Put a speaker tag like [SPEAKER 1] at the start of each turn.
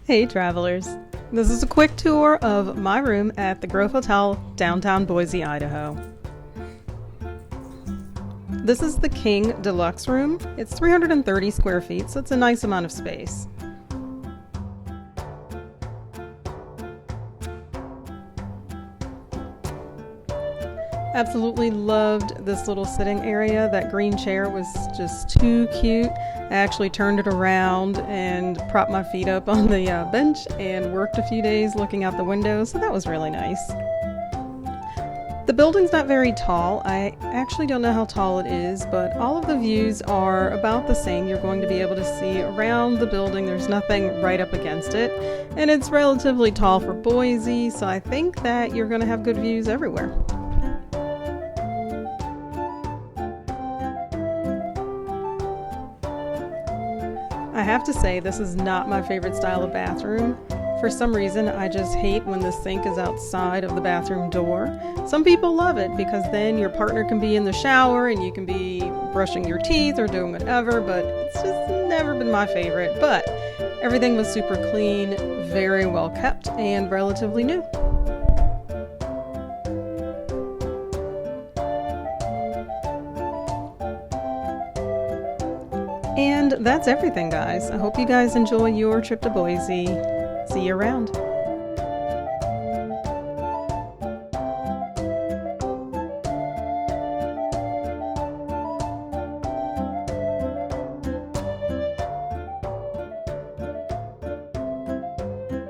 [SPEAKER 1] Hey travelers! This is a quick tour of my room at the Grove Hotel, downtown Boise, Idaho. This is the King Deluxe room. It's 330 square feet, so it's a nice amount of space. Absolutely loved this little sitting area. That green chair was just too cute. I actually turned it around and propped my feet up on the bench and worked a few days looking out the window, so that was really nice. The building's not very tall. I actually don't know how tall it is, but all of the views are about the same. You're going to be able to see around the building. There's nothing right up against it, and it's relatively tall for Boise, so I think that you're going to have good views everywhere. I have to say, this is not my favorite style of bathroom. For some reason, I just hate when the sink is outside of the bathroom door. Some people love it because then your partner can be in the shower and you can be brushing your teeth or doing whatever, but it's just never been my favorite. But everything was super clean, very well kept, and relatively new. And that's everything, guys. I hope you guys enjoy your trip to Boise. See you around.